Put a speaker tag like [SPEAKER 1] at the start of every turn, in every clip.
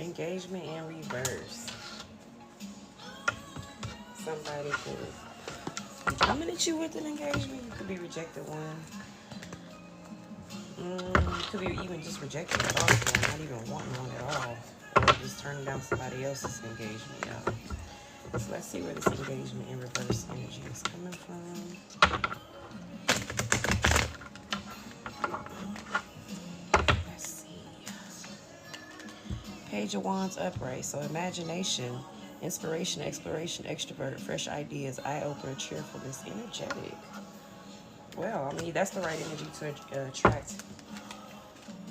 [SPEAKER 1] engagement in reverse. Somebody could be coming at you with an engagement. You could be rejected one. You could be even just rejected at all, not even wanting one at all. Or just turning down somebody else's engagement, y'all. So let's see where this engagement in reverse energy is coming from. Let's see. Page of Wands upright. So imagination, inspiration, exploration, extrovert, fresh ideas, eye-opener, cheerfulness, energetic. Well, I mean, that's the right energy to attract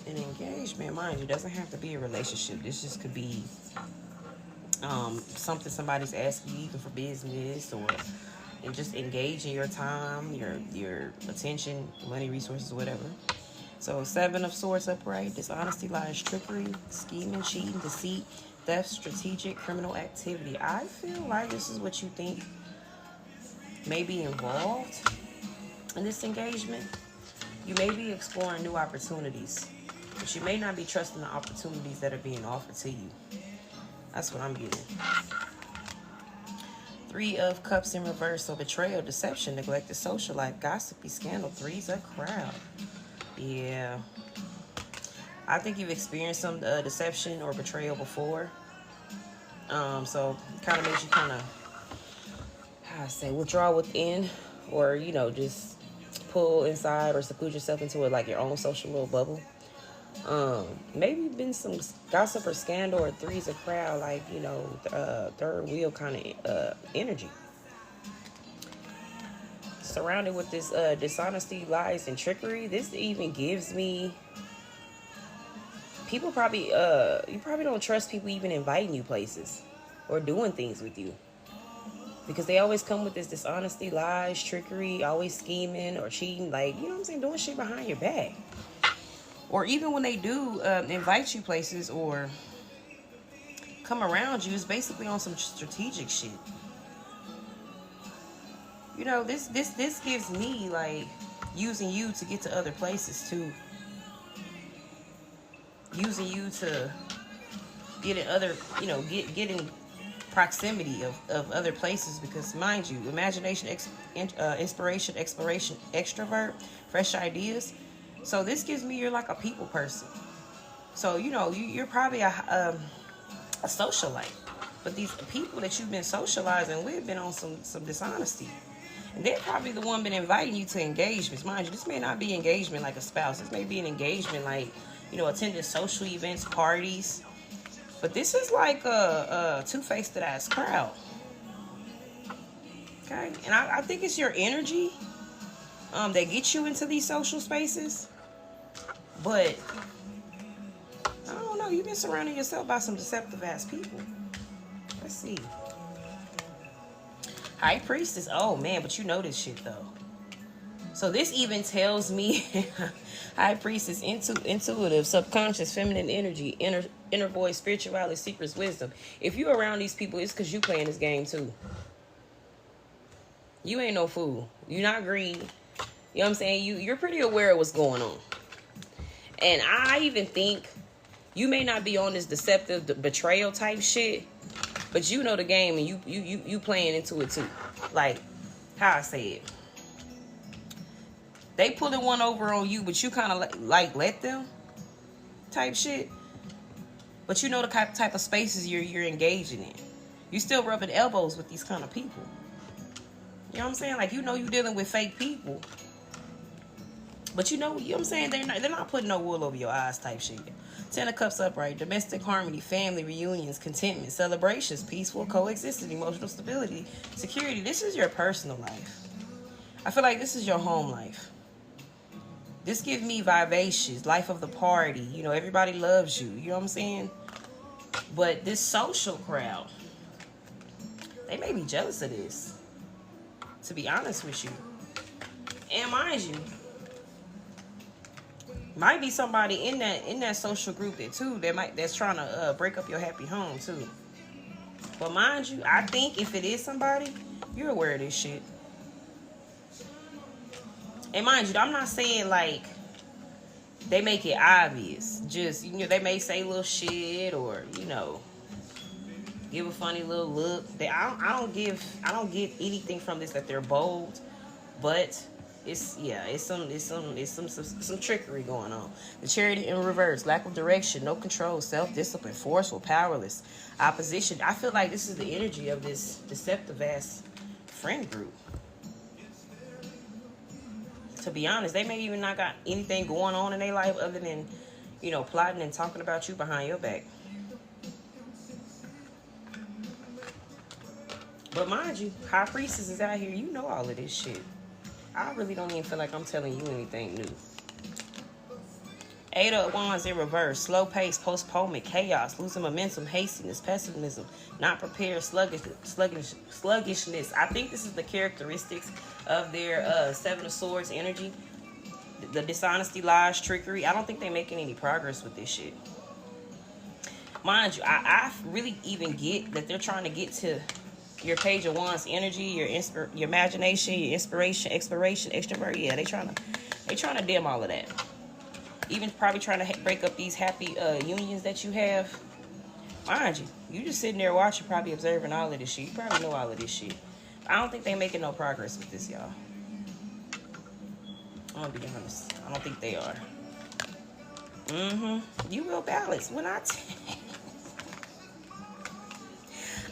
[SPEAKER 1] an engagement. Mind you, it doesn't have to be a relationship. This just could be something somebody's asking you, even for business, or and just engaging your time, your attention, money, resources, whatever. So 7 of Swords upright, dishonesty, lies, trickery, scheming, cheating, deceit, theft, strategic, criminal activity. I feel like this is what you think may be involved in this engagement. You may be exploring new opportunities, but you may not be trusting the opportunities that are being offered to you. That's what I'm getting. 3 of Cups in reverse. So betrayal, deception, neglected social life, gossipy, scandal. 3's a crowd. Yeah. I think you've experienced some deception or betrayal before. So it kind of makes you kind of, how I say, withdraw within, or, you know, just pull inside or seclude yourself into it, like your own social little bubble. Maybe been some gossip or scandal, or 3's a crowd, like, you know, third wheel kind of energy. Surrounded with this dishonesty, lies, and trickery. This even gives me, people probably, you probably don't trust people even inviting you places or doing things with you, because they always come with this dishonesty, lies, trickery, always scheming or cheating, like, you know what I'm saying, doing shit behind your back. Or even when they do invite you places or come around you, it's basically on some strategic shit. You know, this gives me, like, using you to get to other places too. Using you to get in other, you know, get in proximity of other places, because mind you, imagination, inspiration, exploration, extrovert, fresh ideas. So this gives me, you're like a people person. So, you know, you're probably a socialite. But these people that you've been socializing with been on some dishonesty. And they're probably the one been inviting you to engagements. Mind you, this may not be engagement like a spouse. This may be an engagement like, you know, attending social events, parties. But this is like a two-faced ass crowd. Okay? And I think it's your energy that gets you into these social spaces. But I don't know, you've been surrounding yourself by some deceptive ass people. Let's see. High Priestess. Oh man, but you know this shit though. So this even tells me High Priestess, intuitive, subconscious, feminine energy, inner voice, spirituality, secrets, wisdom. If you're around these people, it's because you playing this game too. You ain't no fool. You're not green. You know what I'm saying? You're pretty aware of what's going on. And I even think you may not be on this deceptive betrayal type shit, but you know the game, and you playing into it too. Like, how I say it. They pulling one over on you, but you kind of like let them type shit. But you know the type of spaces you're engaging in. You still rubbing elbows with these kind of people. You know what I'm saying? Like, you know you're dealing with fake people. But you know what I'm saying? They're not putting no wool over your eyes type shit. 10 of Cups upright. Domestic harmony, family, reunions, contentment, celebrations, peaceful coexistence, emotional stability, security. This is your personal life. I feel like this is your home life. This gives me vivacious, life of the party. You know, everybody loves you. You know what I'm saying? But this social crowd, they may be jealous of this, to be honest with you. And mind you, might be somebody in that social group that's trying to break up your happy home too. But mind you, I think if it is somebody, you're aware of this shit. And mind you, I'm not saying like they make it obvious. Just, you know, they may say little shit or, you know, give a funny little look. I don't get anything from this that they're bold, but it's some trickery going on. The Chariot in reverse, lack of direction, no control, self-discipline, forceful, powerless, opposition. I feel like this is the energy of this deceptive ass friend group. To be honest, they may even not got anything going on in their life other than, you know, plotting and talking about you behind your back. But mind you, High Priestess is out here. You know all of this shit. I really don't even feel like I'm telling you anything new. Eight of Wands in reverse. Slow pace, postponement, chaos, losing momentum, hastiness, pessimism, not prepared, sluggishness. I think this is the characteristics of their Seven of Swords energy. The dishonesty, lies, trickery. I don't think they're making any progress with this shit. Mind you, I really even get that they're trying to get to your Page of Wands energy, your imagination, your inspiration, exploration, extrovert. Yeah, they trying to dim all of that. Even probably trying to break up these happy unions that you have. Mind you just sitting there watching, probably observing all of this shit. You probably know all of this shit. I don't think they making no progress with this, y'all. I'm gonna be honest. I don't think they are. You will balance when I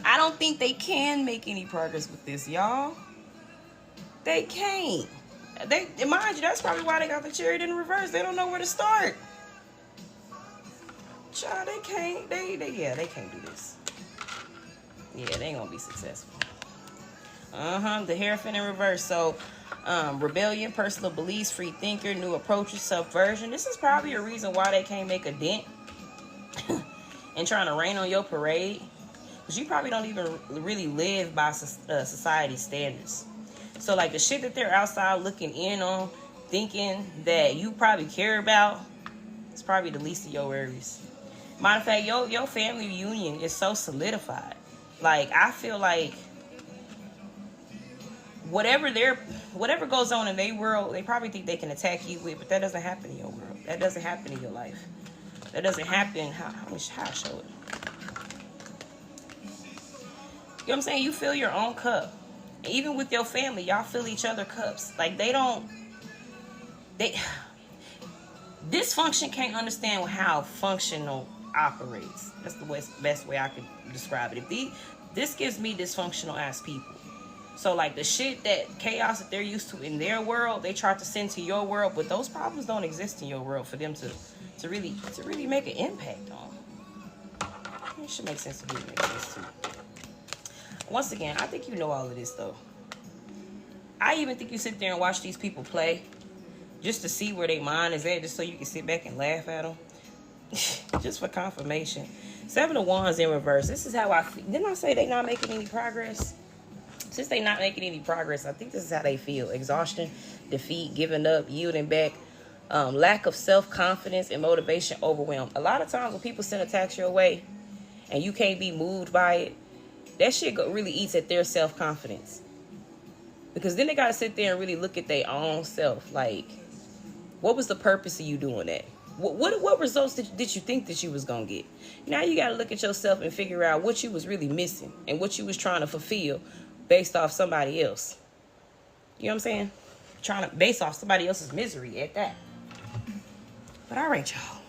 [SPEAKER 1] I don't think they can make any progress with this, y'all. They can't. Mind you, that's probably why they got the Chariot in reverse. They don't know where to start. Child, they can't. They can't do this. Yeah, they ain't gonna be successful. The Hierophant in reverse. So, rebellion, personal beliefs, free thinker, new approaches, subversion. This is probably a reason why they can't make a dent in trying to rain on your parade. Because you probably don't even really live by society standards. So, like, the shit that they're outside looking in on, thinking that you probably care about, it's probably the least of your worries. Matter of fact, your family reunion is so solidified. Like, I feel like whatever goes on in their world, they probably think they can attack you with, but that doesn't happen in your world. That doesn't happen in your life. That doesn't happen. How I show it? You know what I'm saying? You fill your own cup. Even with your family, y'all fill each other cups. Like, dysfunction can't understand how functional operates. That's the best way I could describe it. This gives me dysfunctional ass people. So, like, the shit chaos that they're used to in their world, they try to send to your world, but those problems don't exist in your world for them to really make an impact on. It should make sense to me. Make sense too. Once again, I think you know all of this, though. I even think you sit there and watch these people play just to see where their mind is at, just so you can sit back and laugh at them. Just for confirmation. Seven of Wands in reverse. This is how I feel. Didn't I say they not making any progress? Since they not making any progress, I think this is how they feel. Exhaustion, defeat, giving up, yielding back, lack of self-confidence and motivation, overwhelmed. A lot of times when people send attacks your way and you can't be moved by it, that shit really eats at their self-confidence. Because then they got to sit there and really look at their own self. Like, what was the purpose of you doing that? What results did you think that you was going to get? Now you got to look at yourself and figure out what you was really missing and what you was trying to fulfill based off somebody else. You know what I'm saying? Trying to base off somebody else's misery at that. But all right, y'all.